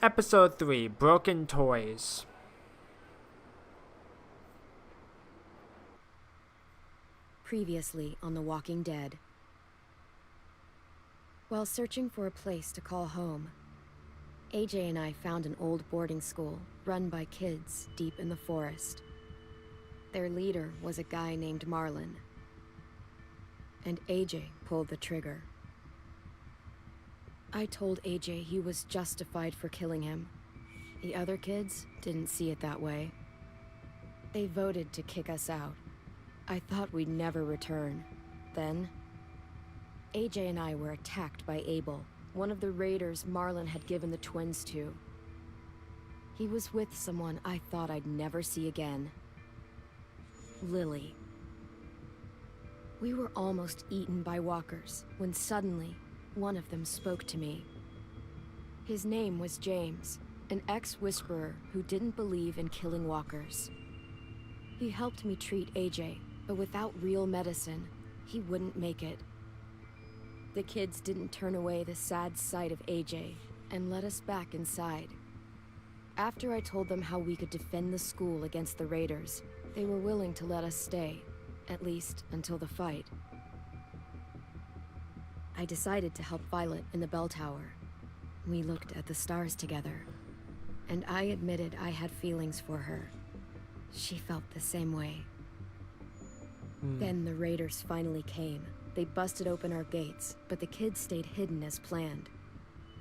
Episode 3, Broken Toys. Previously on The Walking Dead. While searching for a place to call home, AJ and I found an old boarding school run by kids deep in the forest. Their leader was a guy named Marlon, and AJ pulled the trigger. I told AJ he was justified for killing him. The other kids didn't see it that way. They voted to kick us out. I thought we'd never return. Then, AJ and I were attacked by Abel, one of the raiders Marlon had given the twins to. He was with someone I thought I'd never see again. Lily. We were almost eaten by walkers when suddenly, one of them spoke to me. His name was James, an ex-whisperer who didn't believe in killing walkers. He helped me treat AJ, but without real medicine, he wouldn't make it. The kids didn't turn away the sad sight of AJ and let us back inside. After I told them how we could defend the school against the raiders, they were willing to let us stay, at least until the fight. I decided to help Violet in the bell tower. We looked at the stars together, and I admitted I had feelings for her. She felt the same way. Then the raiders finally came. They busted open our gates, but the kids stayed hidden as planned.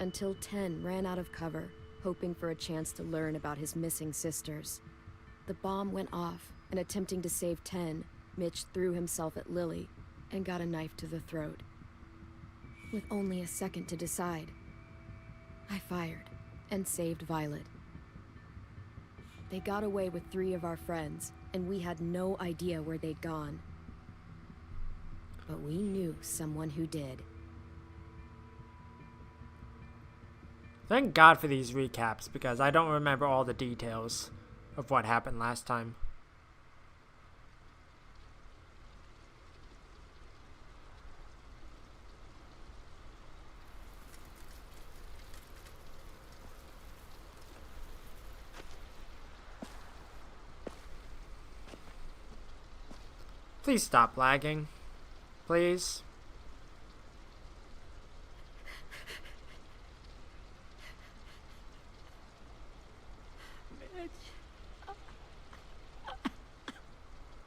Until Ten ran out of cover, hoping for a chance to learn about his missing sisters. The bomb went off, and attempting to save Ten, Mitch threw himself at Lily and got a knife to the throat. With only a second to decide, I fired and saved Violet. They got away with 3 of our friends, and we had no idea where they'd gone. But we knew someone who did. Thank God for these recaps, because I don't remember all the details of what happened last time. Please stop lagging. Please.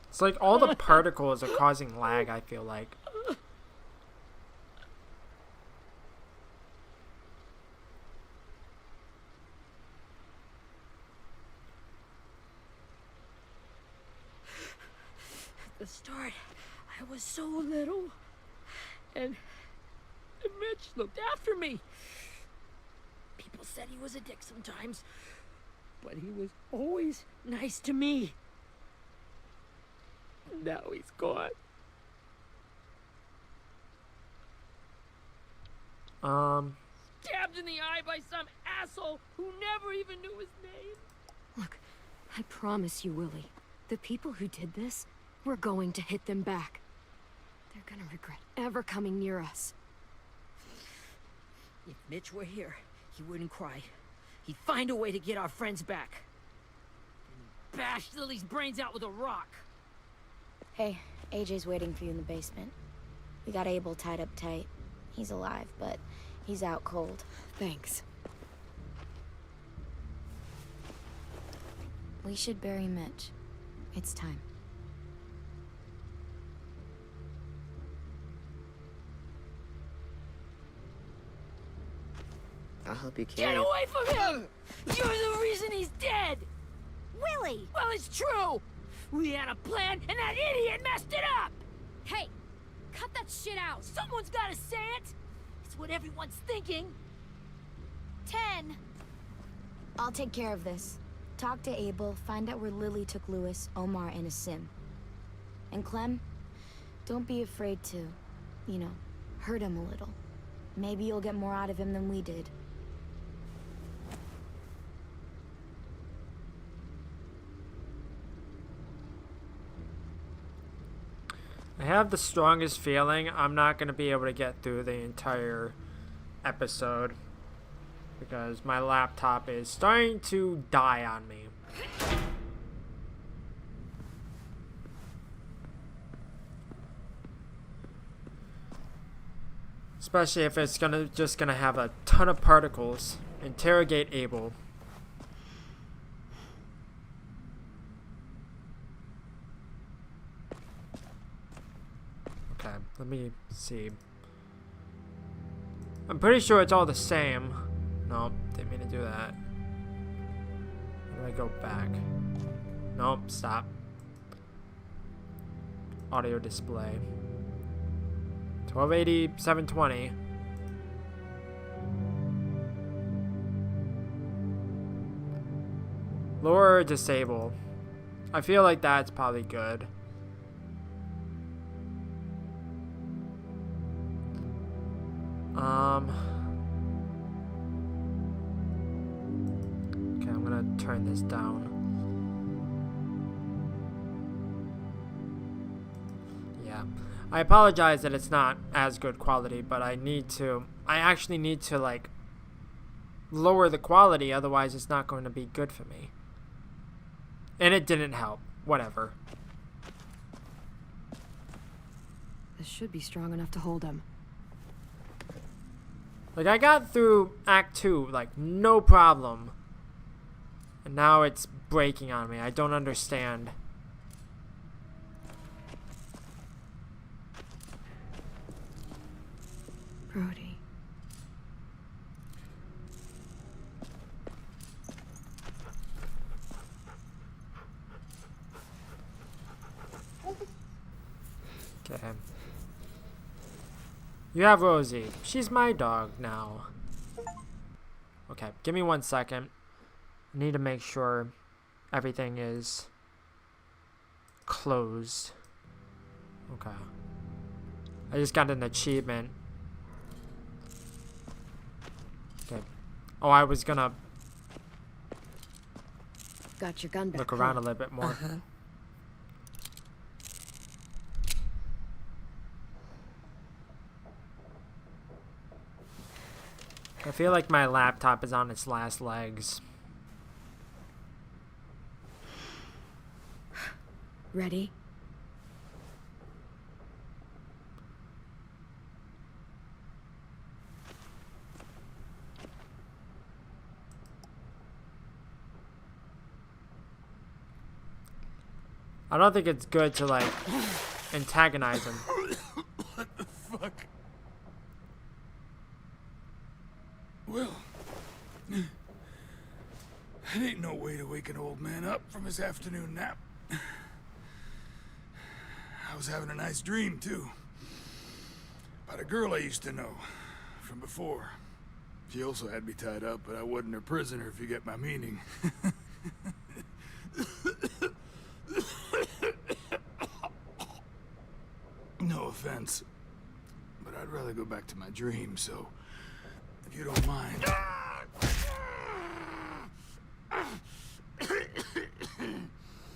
It's like all the particles are causing lag, I feel like. At the start, I was so little, and Mitch looked after me. People said he was a dick sometimes, but he was always nice to me. Now he's gone. Stabbed in the eye by some asshole who never even knew his name. Look, I promise you, Willie, the people who did this, we're going to hit them back. They're gonna regret ever coming near us. If Mitch were here, he wouldn't cry. He'd find a way to get our friends back. Then he'd bash Lily's brains out with a rock. Hey, AJ's waiting for you in the basement. We got Abel tied up tight. He's alive, but he's out cold. Thanks. We should bury Mitch. It's time. I'll help you carry Get it. away from him! You're the reason he's dead! Willie! Well, it's true! We had a plan, and that idiot messed it up! Hey, cut that shit out. Someone's gotta say it! It's what everyone's thinking. 10. I'll take care of this. Talk to Abel, find out where Lily took Lewis, Omar, and Asim. And Clem, don't be afraid to, hurt him a little. Maybe you'll get more out of him than we did. I have the strongest feeling I'm not going to be able to get through the entire episode. because my laptop is starting to die on me. Especially if it's just gonna have a ton of particles. Interrogate Abel. Okay, let me see. I'm pretty sure it's all the same. Nope, didn't mean to do that. How do I go back? Nope, stop. Audio display. 1280, 720. Lower or disable. I feel like that's probably good. Okay, I'm gonna turn this down. Yeah. I apologize that it's not as good quality, but I actually need to, like, lower the quality, otherwise it's not going to be good for me. And it didn't help. Whatever. This should be strong enough to hold him. Like, I got through Act 2, like, no problem. And now it's breaking on me. I don't understand. Brody. Okay. You have Rosie. She's my dog now. Okay, give me 1 second. I need to make sure everything is closed. Okay. I just got an achievement. Okay. Oh, I was gonna Got your gun back. look around a little bit more. I feel like my laptop is on its last legs. Ready? I don't think it's good to, like, antagonize him. What the fuck? Well, that ain't no way to wake an old man up from his afternoon nap. I was having a nice dream, too. About a girl I used to know from before. She also had me tied up, but I wasn't her prisoner, if you get my meaning. No offense, but I'd rather go back to my dream, so if you don't mind.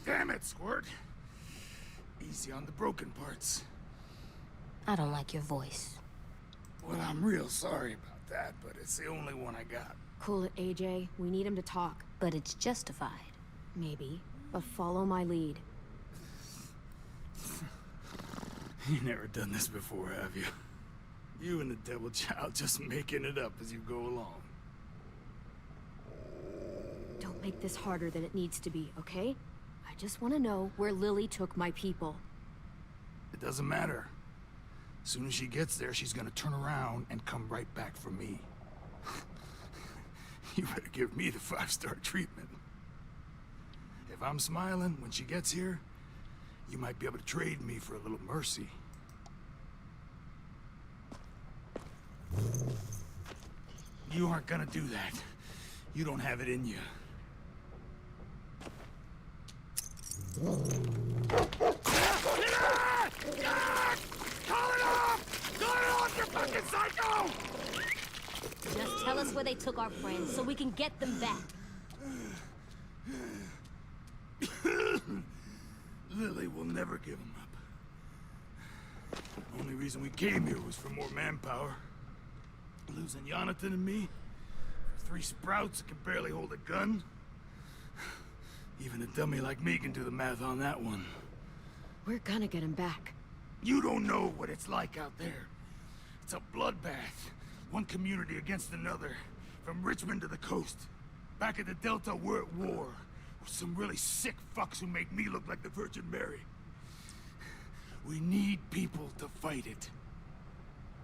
Damn it, Squirt. Easy on the broken parts. I don't like your voice. Well, I'm real sorry about that, but it's the only one I got. Cool it, AJ. We need him to talk. But it's justified. Maybe. But follow my lead. You never done this before, have you? You and the devil child just making it up as you go along. Don't make this harder than it needs to be, okay? I just want to know where Lily took my people. It doesn't matter. As soon as she gets there, she's gonna turn around and come right back for me. You better give me the 5-star treatment. If I'm smiling when she gets here, you might be able to trade me for a little mercy. You aren't gonna do that. You don't have it in you. Call it off! Call it off, you fucking psycho! Just tell us where they took our friends so we can get them back. Lily will never give him up. The only reason we came here was for more manpower. Losing Jonathan and me, 3 sprouts that can barely hold a gun? Even a dummy like me can do the math on that one. We're gonna get him back. You don't know what it's like out there. It's a bloodbath. One community against another. From Richmond to the coast. Back at the Delta, we're at war. With some really sick fucks who make me look like the Virgin Mary. We need people to fight it.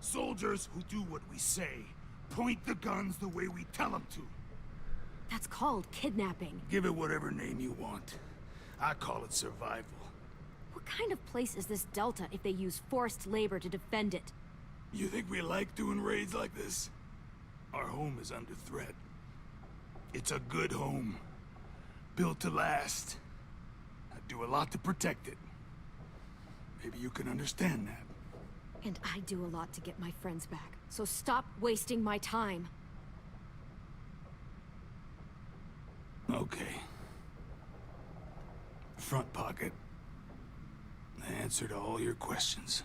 Soldiers who do what we say. Point the guns the way we tell them to. That's called kidnapping. Give it whatever name you want. I call it survival. What kind of place is this Delta if they use forced labor to defend it? You think we like doing raids like this? Our home is under threat. It's a good home. Built to last. I do a lot to protect it. Maybe you can understand that. And I do a lot to get my friends back. So stop wasting my time. Okay. Front pocket. The answer to all your questions.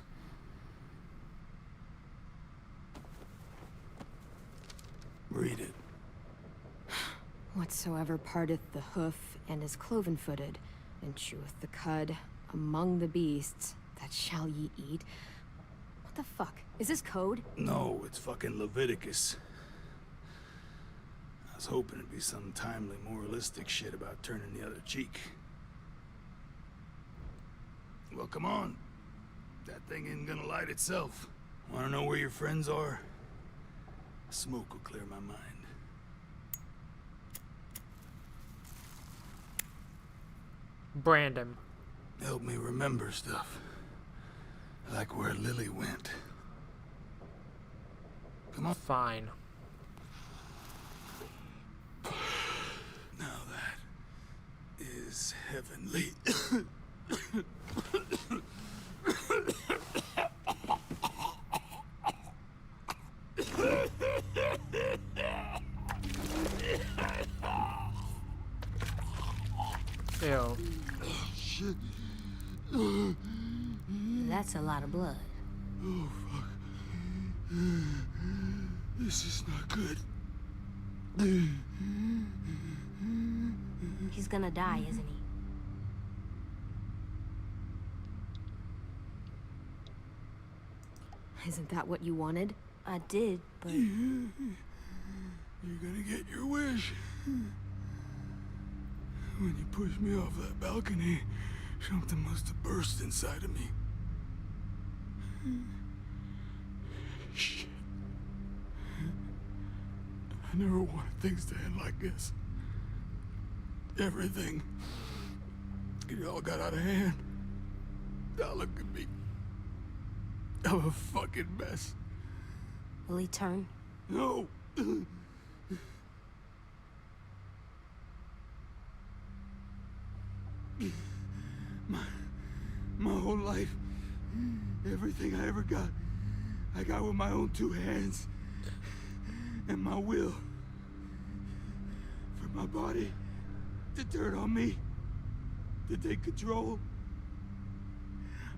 Read it. Whatsoever parteth the hoof and is cloven-footed, and cheweth the cud among the beasts, that shall ye eat. What the fuck? Is this code? No, it's fucking Leviticus. I was hoping it'd be some timely, moralistic shit about turning the other cheek. Well, come on. That thing ain't gonna light itself. Wanna know where your friends are? Smoke will clear my mind. Brandon. Help me remember stuff. Like where Lily went. Come on. Fine. Now that is heavenly. Ew. Shit. That's a lot of blood. Oh, fuck. This is not good. He's gonna die, isn't he? Isn't that what you wanted? I did, but You're gonna get your wish. When you pushed me off that balcony, something must have burst inside of me. Shit. I never wanted things to end like this. Everything. It all got out of hand. Now look at me. I'm a fucking mess. will he turn? No. My whole life, everything I ever got, I got with my own 2 hands and my will. For my body to turn on me, to take control.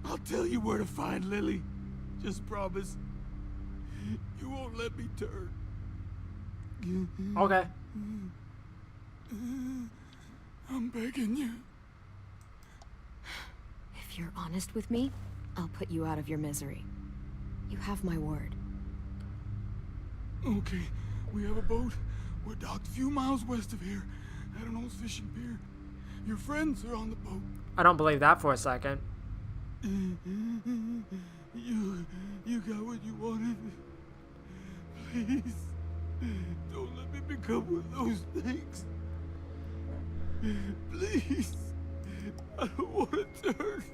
I'll tell you where to find Lily. Just promise you won't let me turn. Okay. I'm begging you. If you're honest with me, I'll put you out of your misery. You have my word. Okay, we have a boat. We're docked a few miles west of here at an old fishing pier. Your friends are on the boat. I don't believe that for a second. You got what you wanted. Please, don't let me become one of those things. Please, I don't want to turn.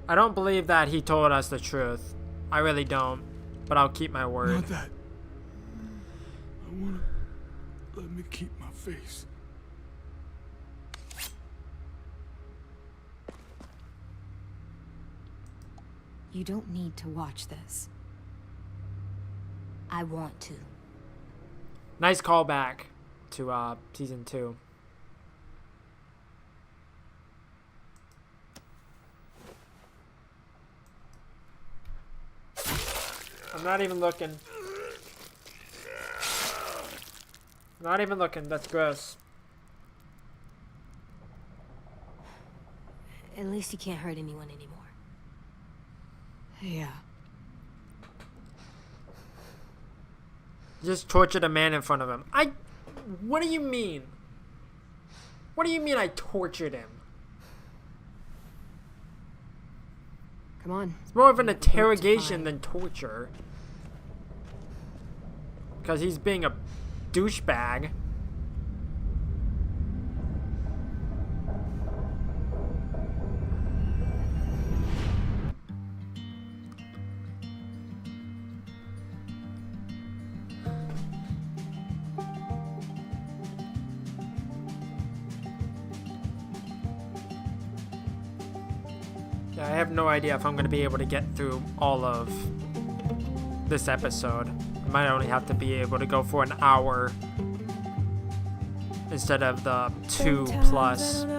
I don't believe that he told us the truth. I really don't. But I'll keep my word. Not that. I want to let me keep my face. You don't need to watch this. I want to. Nice callback to season 2. I'm not even looking. Not even looking. That's gross. At least you can't hurt anyone anymore. Yeah. Just tortured a man in front of him. What do you mean? What do you mean I tortured him? Come on. It's more of an interrogation than torture. Because he's being a douchebag. Yeah, I have no idea if I'm going to be able to get through all of this episode. I might only have to be able to go for an hour instead of the 2+.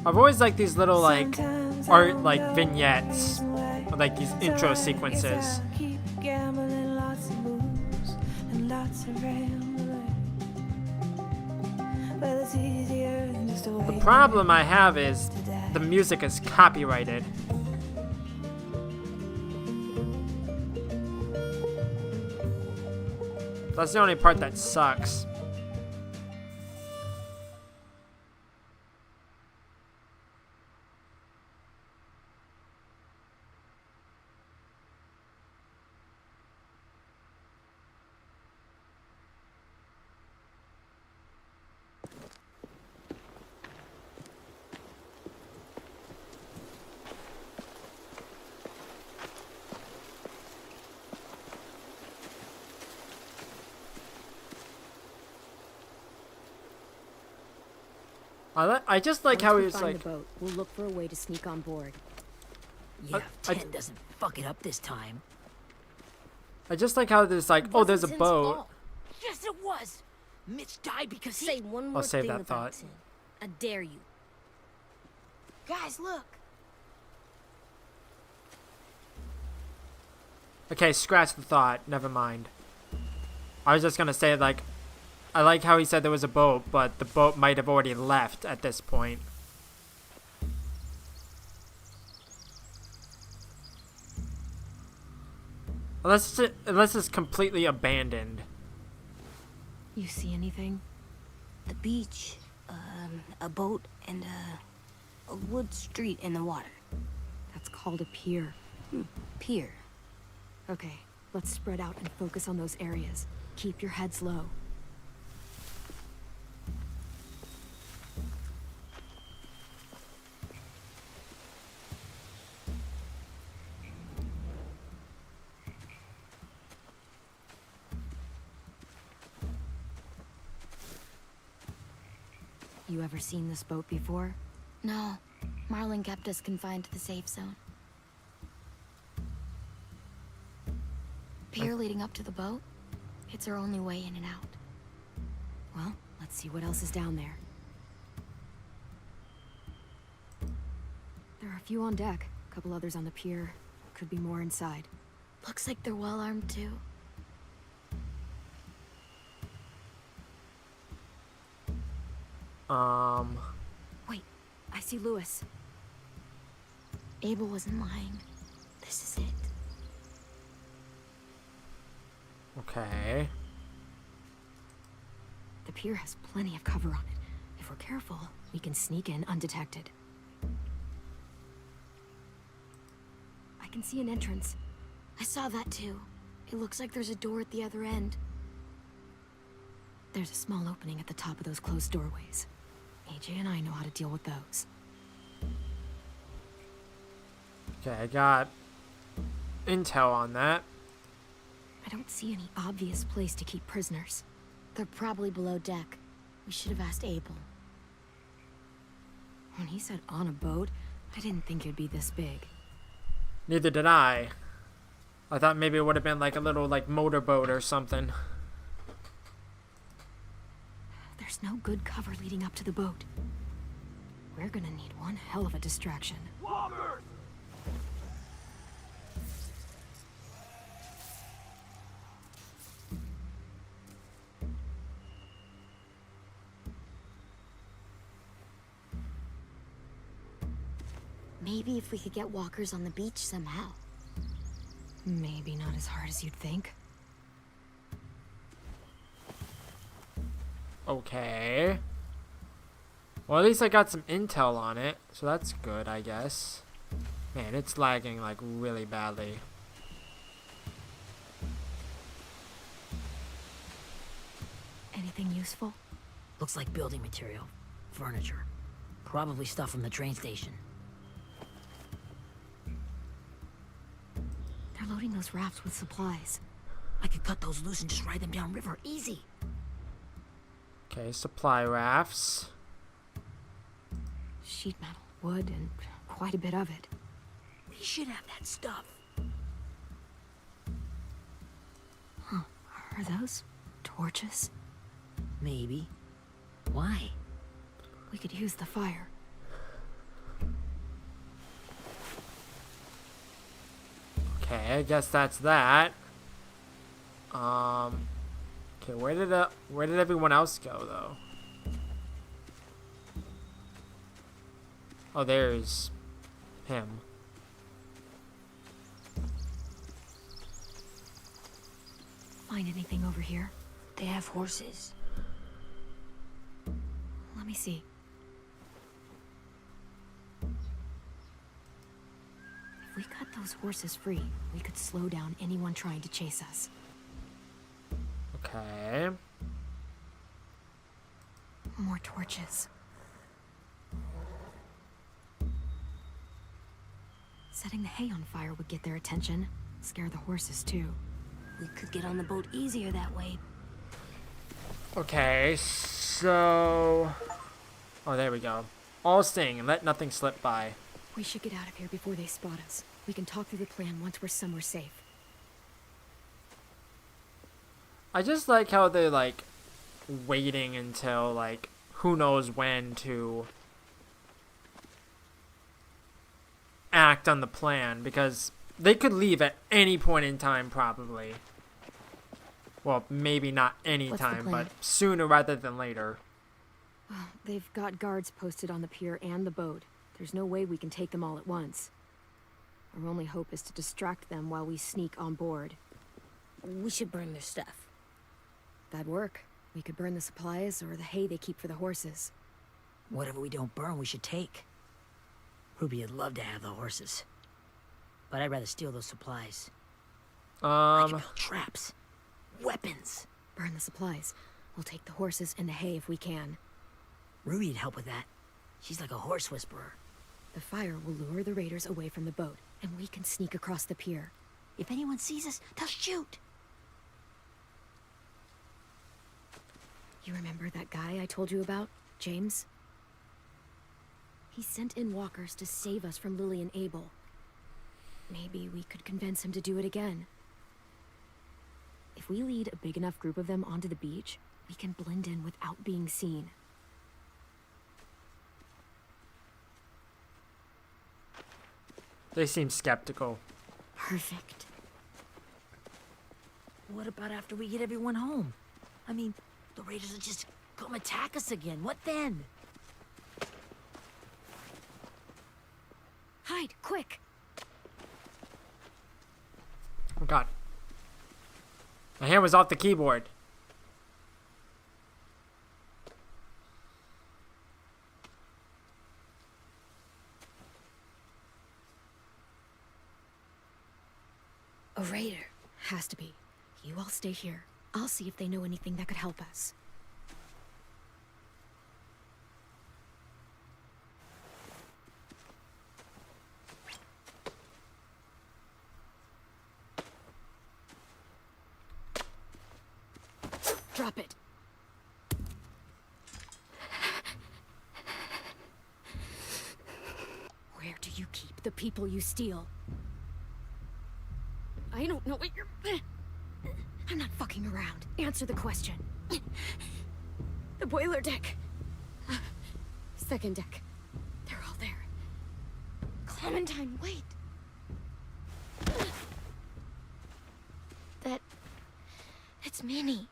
I've always liked these little like art like vignettes, or like these intro sequences. The problem I have is the music is copyrighted. That's the only part that sucks. I just like how he was like. The boat, we'll look for a way to sneak on board. Yeah, 10 doesn't fuck it up this time. I just like how there's like, oh, there's a boat. Yes, it was. Mitch died because he... Say one more save thing that about thought. Tin. I dare you. Guys, look. Okay, scratch the thought. Never mind. I was just gonna say like, I like how he said there was a boat, but the boat might have already left at this point. Unless it's completely abandoned. You see anything? The beach, a boat, and a wood street in the water. That's called a pier. Pier. Okay, let's spread out and focus on those areas. Keep your heads low. You ever seen this boat before? No. Marlin kept us confined to the safe zone. Pier leading up to the boat? It's our only way in and out. Well, let's see what else is down there. There are a few on deck, a couple others on the pier. Could be more inside. Looks like they're well armed too. Wait, I see Lewis. Abel wasn't lying. This is it. Okay. The pier has plenty of cover on it. If we're careful, we can sneak in undetected. I can see an entrance. I saw that too. It looks like there's a door at the other end. There's a small opening at the top of those closed doorways. AJ and I know how to deal with those. Okay, I got intel on that. I don't see any obvious place to keep prisoners. They're probably below deck. We should have asked Abel. When he said on a boat, I didn't think it'd be this big. Neither did I. I thought maybe it would have been like a little like motorboat or something. There's no good cover leading up to the boat. We're gonna need one hell of a distraction. Maybe if we could get walkers on the beach somehow. Maybe not as hard as you'd think. Okay. Well, at least I got some intel on it, so that's good, I guess. Man, it's lagging like really badly. Anything useful? Looks like building material. Furniture. Probably stuff from the train station. They're loading those rafts with supplies. I could cut those loose and just ride them downriver. Easy. Okay, supply rafts. Sheet metal, wood, and quite a bit of it. We should have that stuff. Huh. Are those torches? Maybe. Why? We could use the fire. Okay, I guess that's that. Okay, where did everyone else go though? Oh, there's him. Find anything over here? They have horses. Let me see. If we cut those horses free, we could slow down anyone trying to chase us. Okay. More torches. Setting the hay on fire would get their attention. Scare the horses too. We could get on the boat easier that way. Okay, so... Oh, there we go. All sing and let nothing slip by. We should get out of here before they spot us. We can talk through the plan once we're somewhere safe. I just like how they're, like, waiting until, like, who knows when to act on the plan, because they could leave at any point in time, probably. Well, maybe not any What's the time, plan? but sooner rather than later. They've got guards posted on the pier and the boat. There's no way we can take them all at once. Our only hope is to distract them while we sneak on board. We should burn their stuff. That'd work. We could burn the supplies or the hay they keep for the horses. Whatever we don't burn, we should take. Ruby would love to have the horses. But I'd rather steal those supplies. I can build traps. Weapons. Burn the supplies. We'll take the horses and the hay if we can. Ruby'd help with that. She's like a horse whisperer. The fire will lure the raiders away from the boat, and we can sneak across the pier. If anyone sees us, they'll shoot. You remember that guy I told you about? James? He sent in walkers to save us from Lily and Abel. Maybe we could convince him to do it again. If we lead a big enough group of them onto the beach, we can blend in without being seen. They seem skeptical. Perfect. What about after we get everyone home? I mean, the raiders will just come attack us again. What then? Hide, quick! Oh god. My hand was off the keyboard. A raider. Has to be. You all stay here. I'll see if they know anything that could help us. Drop it. Where do you keep the people you steal? I don't know what you're... I'm not fucking around. Answer the question. The boiler deck. Second deck. They're all there. Clementine, wait. It's Minnie.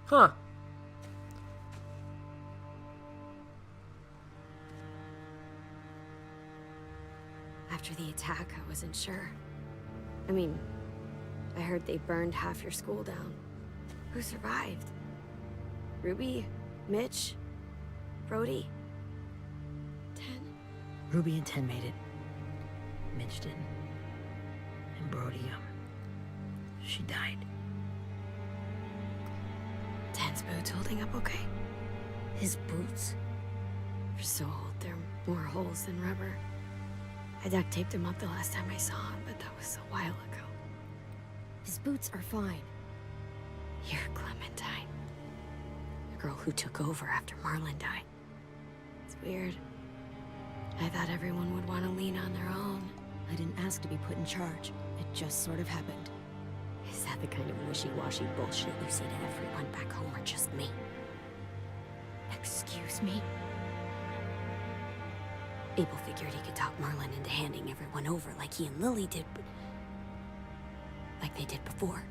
Huh. After the attack, I wasn't sure. I mean, I heard they burned half your school down. Who survived? Ruby? Mitch? Brody? 10? Ruby and 10 made it. Mitch didn't. And Brody, she died. 10's boots holding up okay? His boots? They're so old, there are more holes than rubber. I duct taped him up the last time I saw him, but that was a while ago. His boots are fine. You're Clementine. The girl who took over after Marlon died. It's weird. I thought everyone would want to lean on their own. I didn't ask to be put in charge. It just sort of happened. Is that the kind of wishy-washy bullshit you say to everyone back home, or just me? Excuse me? Abel figured he could talk Marlon into handing everyone over like he and Lily did, but... like they did before.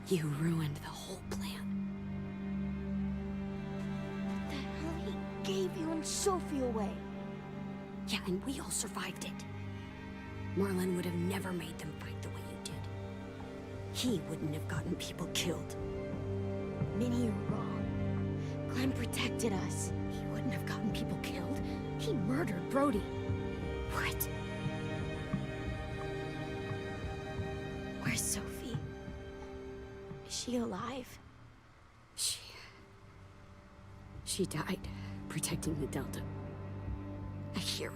You ruined the whole plan. The hell he gave you and Sophie away. Yeah, and we all survived it. Marlon would have never made them fight the way you did. He wouldn't have gotten people killed. Minnie, you're wrong. Clem protected us. He wouldn't have gotten people killed. He murdered Brody. What? Where's Sophie? Is she alive? She died protecting the Delta. A hero.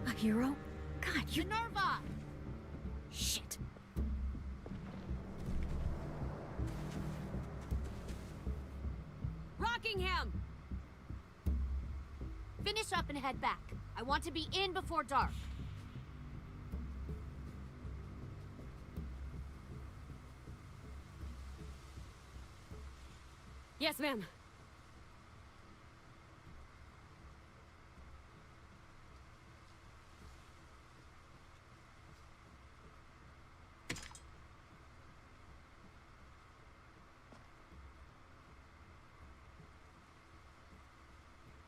A hero? God, you... Minerva! Shit. Rockingham! Finish up and head back. I want to be in before dark. Yes, ma'am.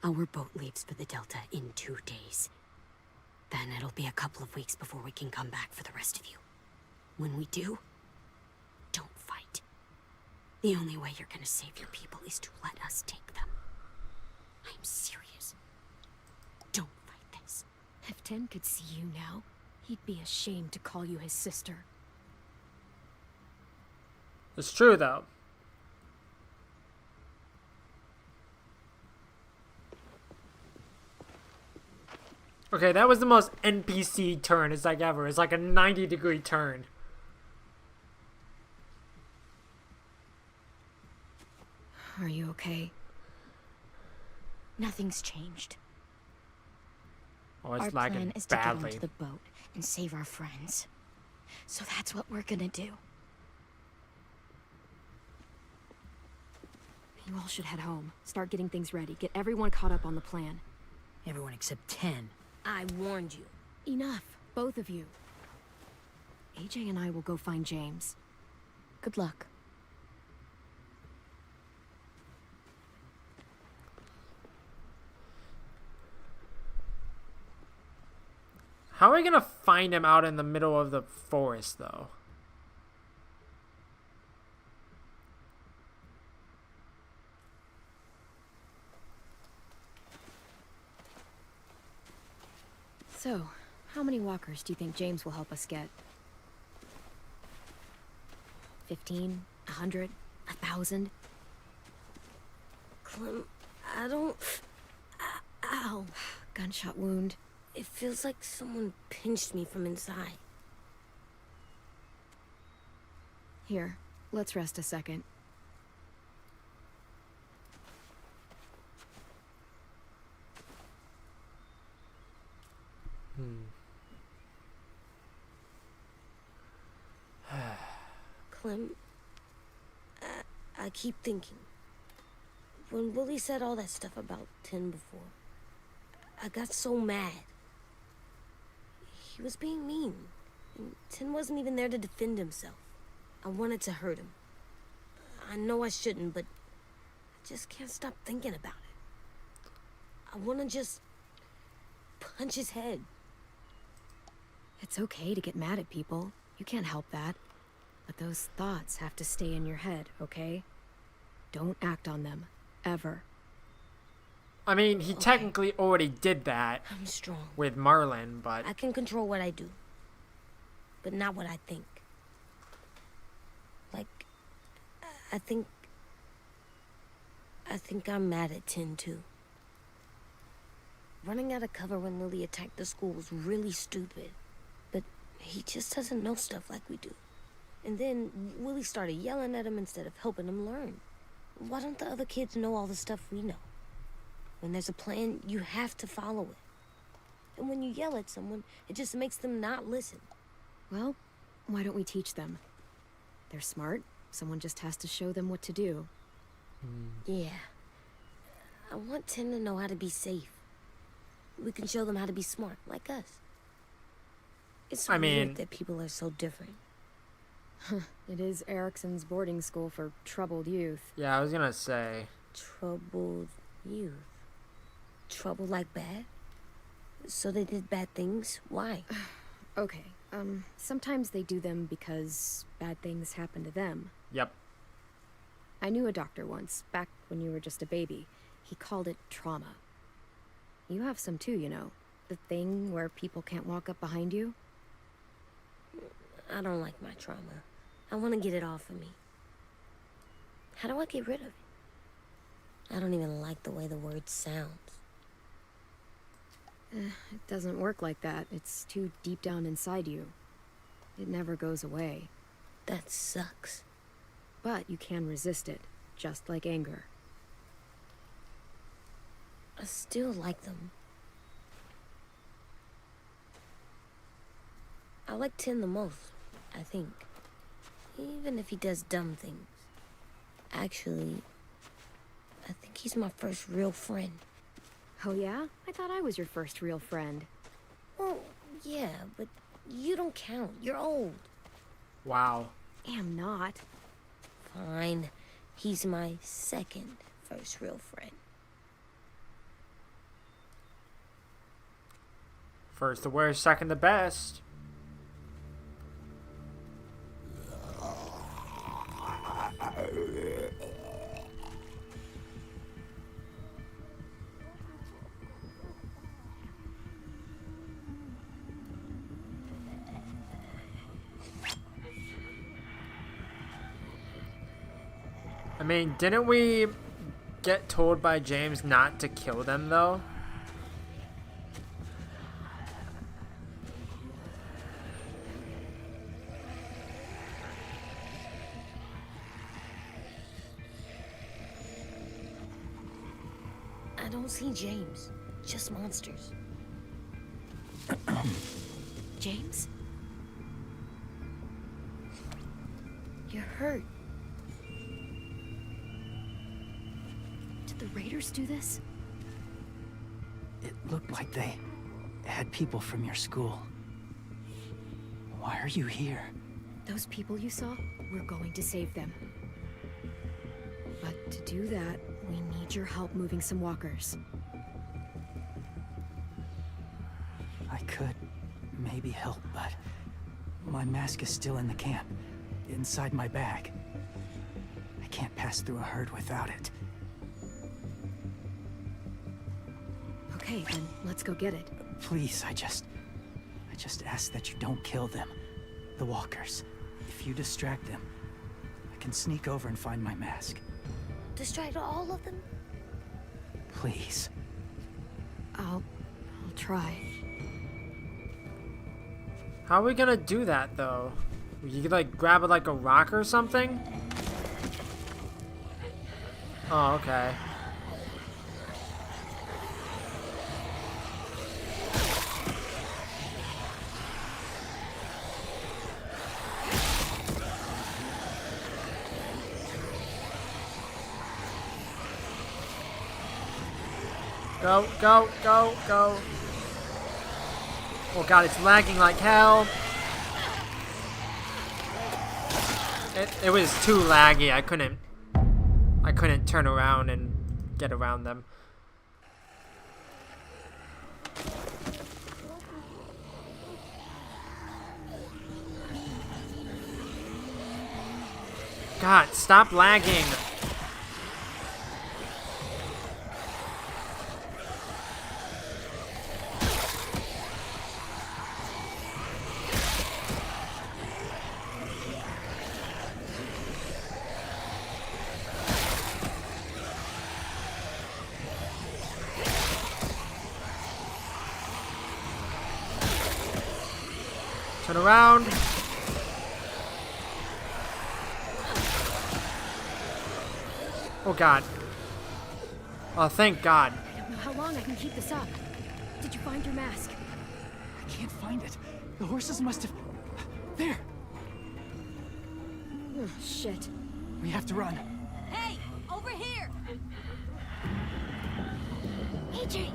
Our boat leaves for the Delta in 2 days. Then it'll be a couple of weeks before we can come back for the rest of you. When we do, don't fight. The only way you're gonna save your people is to let us take them. I'm serious. Don't fight this. If 10 could see you now, he'd be ashamed to call you his sister. It's true, though. Okay, that was the most NPC turn it's like ever. It's like a 90-degree turn. Are you okay? Nothing's changed. Oh, it's Our lagging plan is to get badly. onto the boat and save our friends. So that's what we're gonna do. You all should head home. Start getting things ready. Get everyone caught up on the plan. Everyone except 10. I warned you. Enough, both of you. AJ and I will go find James. Good luck. How are we gonna find him out in the middle of the forest, though? So, how many walkers do you think James will help us get? 15? 100? 1,000? Clem, I don't... Ow. Gunshot wound. It feels like someone pinched me from inside. Here, let's rest a second. Clem, I keep thinking. When Willie said all that stuff about 10 before, I got so mad. He was being mean, and 10 wasn't even there to defend himself. I wanted to hurt him. I know I shouldn't, but I just can't stop thinking about it. I want to just punch his head. It's okay to get mad at people. You can't help that. But those thoughts have to stay in your head, okay? Don't act on them. Ever. I mean, he technically already did that I'm strong. with Marlon, but I can control what I do, but not what I think. Like, I think I'm mad at Tin too. Running out of cover when Lily attacked the school was really stupid, but he just doesn't know stuff like we do. And then Willie started yelling at him instead of helping him learn. Why don't the other kids know all the stuff we know? When there's a plan, you have to follow it. And when you yell at someone, it just makes them not listen. Well, why don't we teach them? They're smart. Someone just has to show them what to do. Yeah. I want Tin to know how to be safe. We can show them how to be smart, like us. It's weird that people are so different. It is Erickson's boarding school for troubled youth. yeah, I was gonna say. Troubled youth. Trouble like bad? So they did bad things? Why? Okay, sometimes they do them because bad things happen to them. Yep. I knew a doctor once, back when you were just a baby. He called it trauma. You have some too, you know. The thing where people can't walk up behind you. I don't like my trauma. I want to get it off of me. How do I get rid of it? I don't even like the way the word sounds. It doesn't work like that. It's too deep down inside you. It never goes away. That sucks. But you can resist it, just like anger. I still like them. I like Tin the most, I think. Even if he does dumb things. Actually, I think he's my first real friend. Oh yeah? I thought I was your first real friend. Well, yeah, but you don't count. You're old. Wow. Am not. Fine. He's my second first real friend. First the worst, second the best. I mean, didn't we get told by James not to kill them, though? I don't see James. Just monsters. James? You're hurt. Did the Raiders do this? It looked like they had people from your school. Why are you here? Those people you saw, we're going to save them. But to do that, we need your help moving some walkers. I could maybe help, but my mask is still in the camp, inside my bag. I can't pass through a herd without it. Okay, then let's go get it. Please, I just ask that you don't kill them. The walkers. If you distract them, I can sneak over and find my mask. Distract all of them? Please. I'll try. How are we gonna do that, though? You could, like, grab it like a rock or something? Oh, okay. Go, go, go, go. Oh god, it's lagging like hell. It was too laggy. I couldn't turn around and get around them. God, stop lagging. Turn around. Oh God. Oh, thank God. I don't know how long I can keep this up. Did you find your mask? I can't find it. The horses must have... There! Oh, shit. We have to run. Hey, over here! AJ!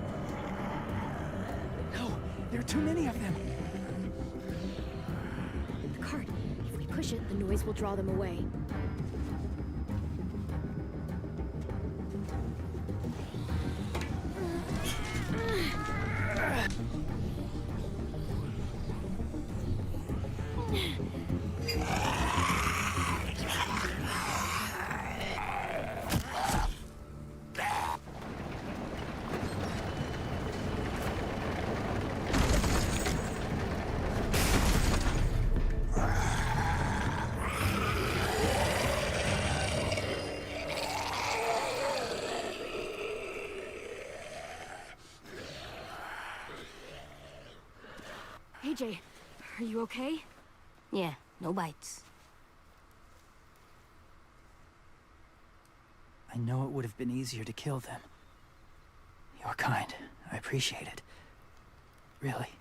No, there are too many of them. The cart. If we push it, the noise will draw them away. AJ, are you okay? Yeah, no bites. I know it would have been easier to kill them. You're kind. I appreciate it. Really.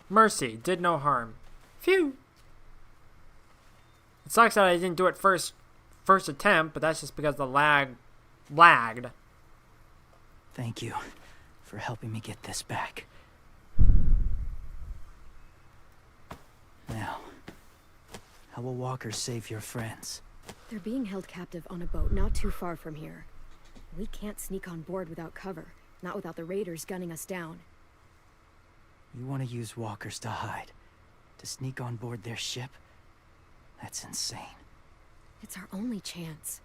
Mercy did no harm. Phew. It sucks that I didn't do it first attempt, but that's just because the lagged. Thank you for helping me get this back. Now, how will Walker save your friends? They're being held captive on a boat not too far from here. We can't sneak on board without cover, not without the raiders gunning us down. You want to use walkers to hide? To sneak on board their ship? That's insane. It's our only chance.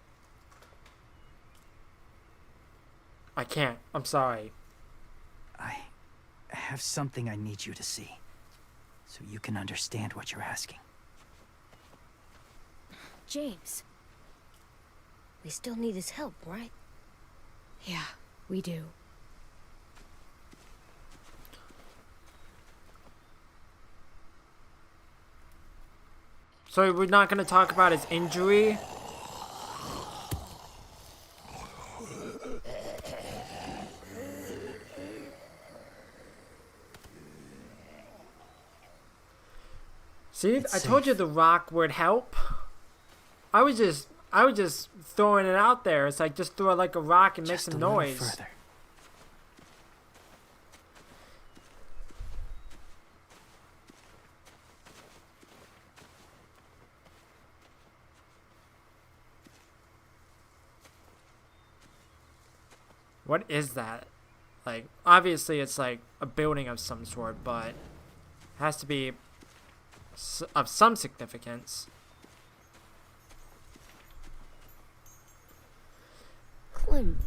I can't. I'm sorry. I have something I need you to see, so you can understand what you're asking. James. We still need his help, right? Yeah, we do. So we're not going to talk about his injury? See, I told you the rock would help. I was just throwing it out there. It's like just throw it like a rock and make some noise. Further. What is that? Like, obviously it's like a building of some sort, but it has to be of some significance. Clem,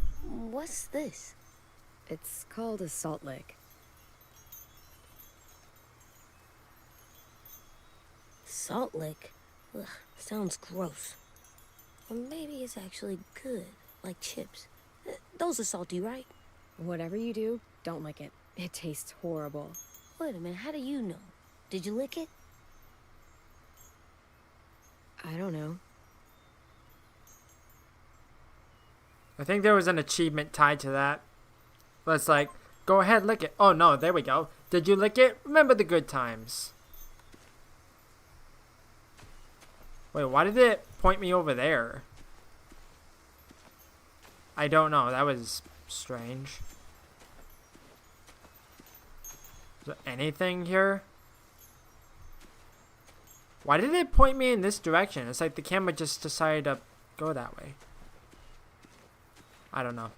what's this? It's called a salt lick. Salt lick? Ugh, sounds gross. Or maybe it's actually good, like chips. Those are salty, right? Whatever you do, don't lick it. It tastes horrible. Wait a minute, how do you know? Did you lick it? I don't know. I think there was an achievement tied to that. Let's like, go ahead, lick it. Oh no, there we go. Did you lick it? Remember the good times. Wait, why did it point me over there? I don't know. That was strange. Is there anything here? Why did it point me in this direction? It's like the camera just decided to go that way. I don't know.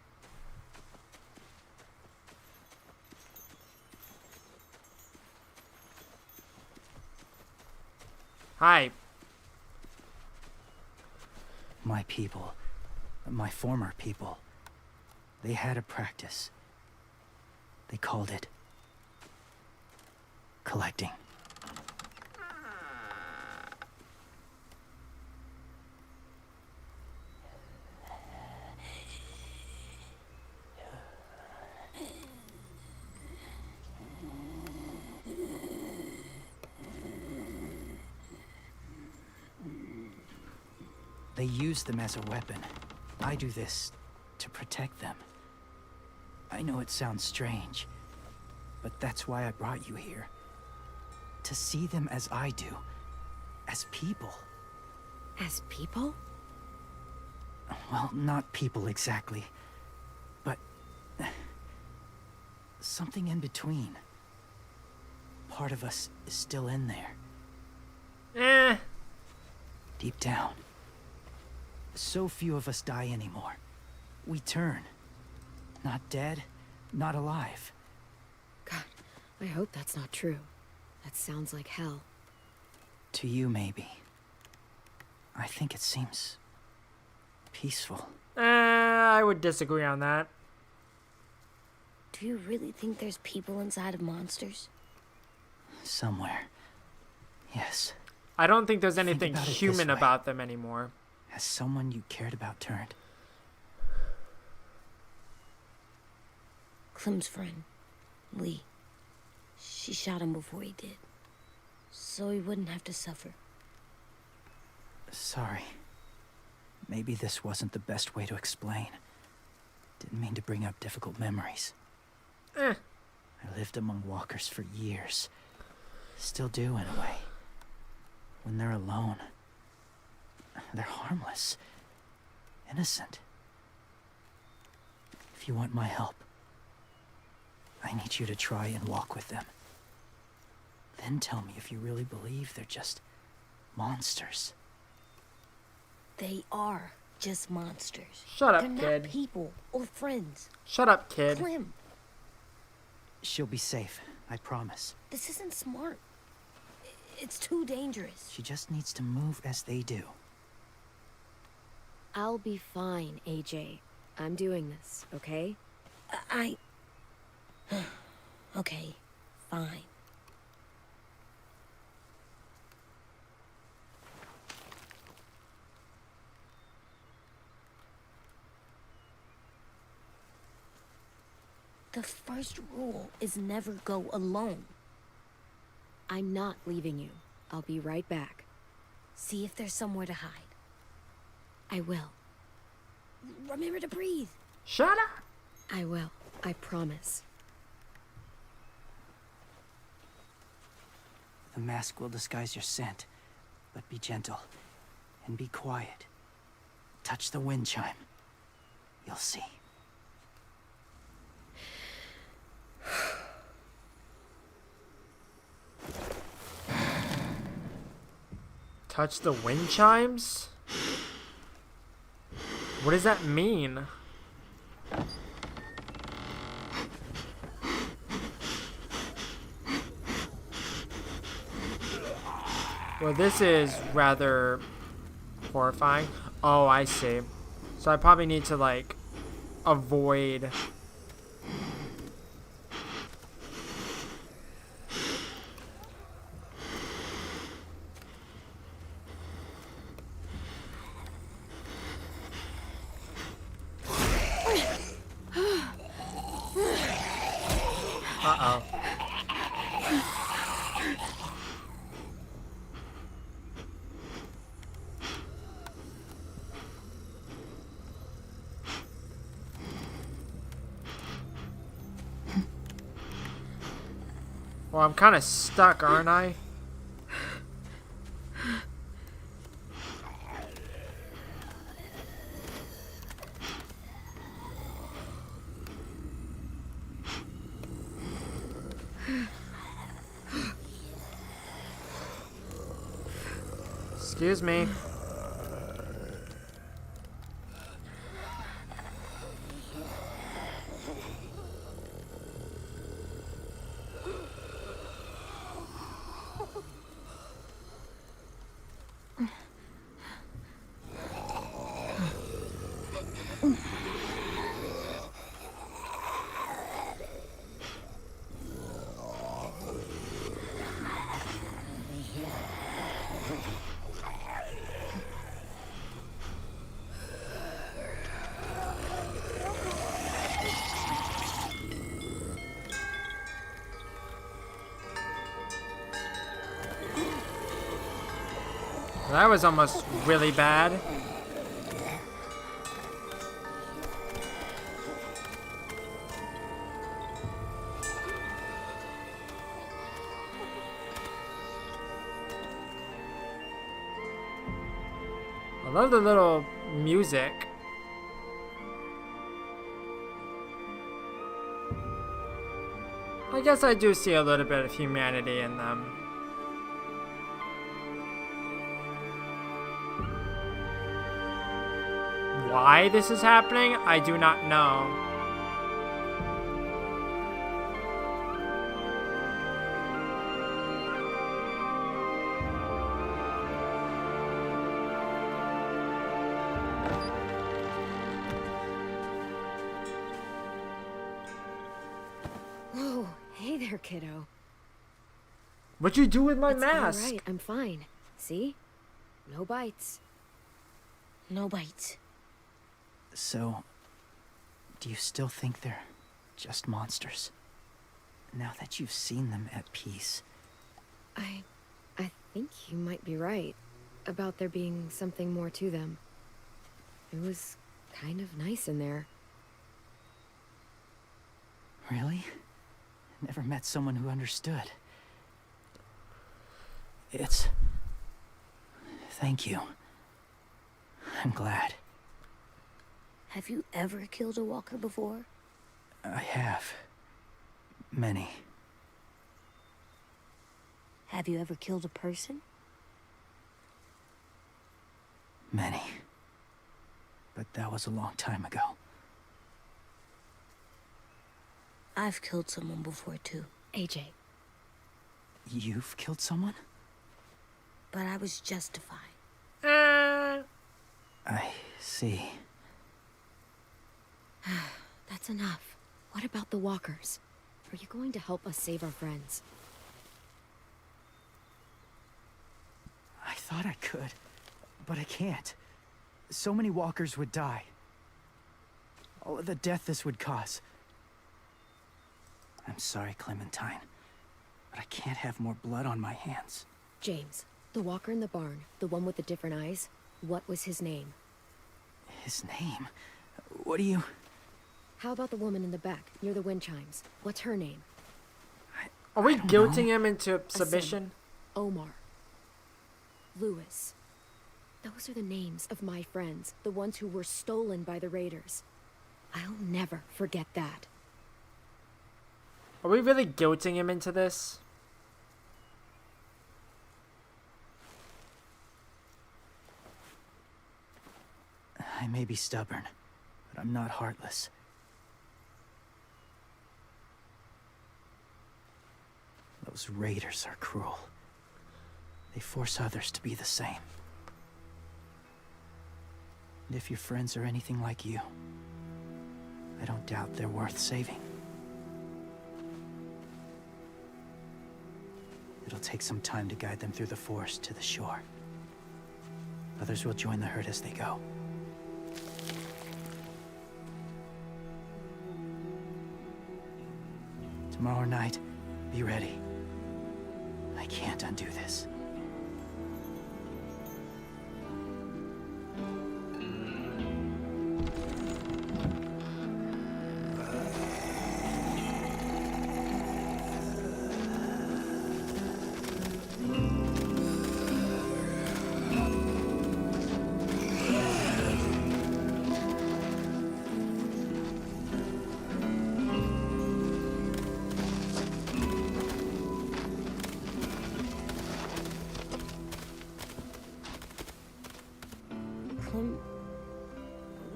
Hi. My people, my former people, they had a practice. They called it collecting. They use them as a weapon. I do this to protect them. I know it sounds strange, but that's why I brought you here. To see them as I do. As people. As people? Well, not people exactly, but something in between. Part of us is still in there. Deep down. So few of us die anymore. We turn. Not dead, not alive. God, I hope that's not true. That sounds like hell. To you, maybe. I think it seems peaceful. I would disagree on that. Do you really think there's people inside of monsters? Somewhere. Yes. I don't think there's Think anything about it this human way. about them anymore. Has someone you cared about turned? Clem's friend, Lee. She shot him before he did. So he wouldn't have to suffer. Sorry. Maybe this wasn't the best way to explain. Didn't mean to bring up difficult memories. I lived among walkers for years. Still do, in a way. When they're alone, they're harmless. Innocent. If you want my help, I need you to try and walk with them. Then tell me if you really believe they're just monsters. They are just monsters. Shut up, They're kid. not people or friends. Shut up, kid. Clem, She'll be safe, I promise. this isn't smart. It's too dangerous. She just needs to move as they do. I'll be fine, AJ. I'm doing this, okay? Okay, fine. The first rule is never go alone. I'm not leaving you. I'll be right back. See if there's somewhere to hide. I will. Remember to breathe. Shut up. I will. I promise. The mask will disguise your scent, but be gentle and be quiet. Touch the wind chime. You'll see. Touch the wind chimes? What does that mean? Well, this is rather horrifying. Oh, I see. So I probably need to, like, avoid... Uh-oh. Well, I'm kind of stuck, aren't I? Excuse me. That was almost really bad. I love the little music. I guess I do see a little bit of humanity in them. Why this is happening, I do not know. Whoa, hey there, kiddo. What'd you do with my It's mask? all right, I'm fine. See? No bites. No bites. So, do you still think they're just monsters? Now that you've seen them at peace. I think you might be right about there being something more to them. It was kind of nice in there. Really? Never met someone who understood. Thank you. I'm glad. Have you ever killed a walker before? I have. Many. Have you ever killed a person? Many. But that was a long time ago. I've killed someone before too. AJ. You've killed someone? But I was justified. I see. That's enough. What about the walkers? Are you going to help us save our friends? I thought I could, but I can't. So many walkers would die. All of the death this would cause. I'm sorry, Clementine, but I can't have more blood on my hands. James, the walker in the barn, the one with the different eyes, what was his name? His name? What do you... How about the woman in the back, near the wind chimes? What's her name? Are we I don't guilting know. him into submission? Omar. Lewis. Those are the names of my friends, the ones who were stolen by the raiders. I'll never forget that. Are we really guilting him into this? I may be stubborn, but I'm not heartless. Those raiders are cruel. They force others to be the same. And if your friends are anything like you, I don't doubt they're worth saving. It'll take some time to guide them through the forest to the shore. Others will join the herd as they go. Tomorrow night, be ready. I can't undo this.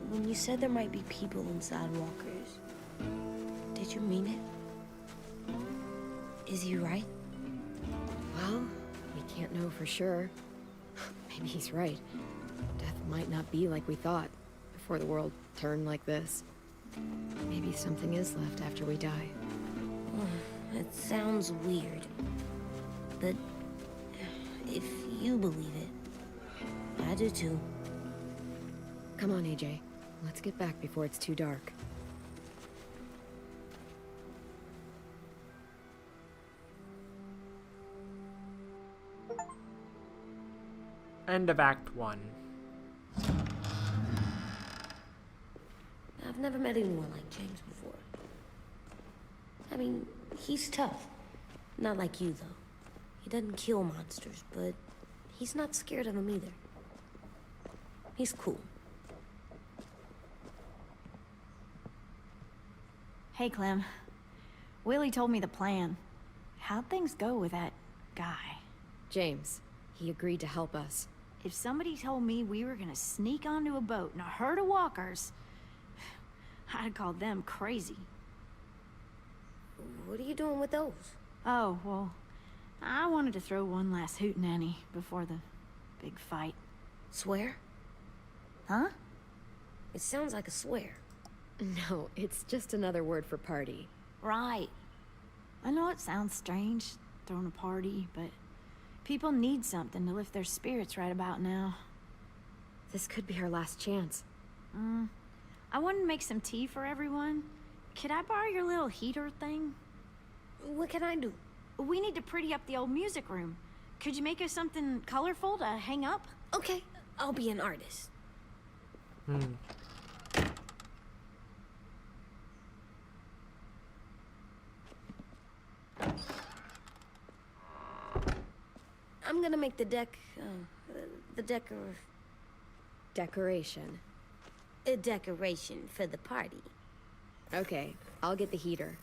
When you said there might be people inside walkers, did you mean it? Is he right? Well, we can't know for sure. Maybe he's right. Death might not be like we thought before the world turned like this. Maybe something is left after we die. It sounds weird. But if you believe it, I do too. Come on, AJ. Let's get back before it's too dark. End of Act 1. I've never met anyone like James before. I mean, he's tough. Not like you, though. He doesn't kill monsters, but he's not scared of them either. He's cool. Hey, Clem. Willie told me the plan. How'd things go with that guy? James, he agreed to help us. If somebody told me we were gonna sneak onto a boat in a herd of walkers, I'd call them crazy. What are you doing with those? Oh, well, I wanted to throw one last hootenanny before the big fight. Swear? Huh? It sounds like a swear. No, it's just another word for party. Right. I know it sounds strange, throwing a party, but people need something to lift their spirits right about now. This could be our last chance. I wanted to make some tea for everyone. Could I borrow your little heater thing? What can I do? We need to pretty up the old music room. Could you make us something colorful to hang up? Okay, I'll be an artist. I'm gonna make the Decoration. a decoration for the party. Okay, I'll get the heater.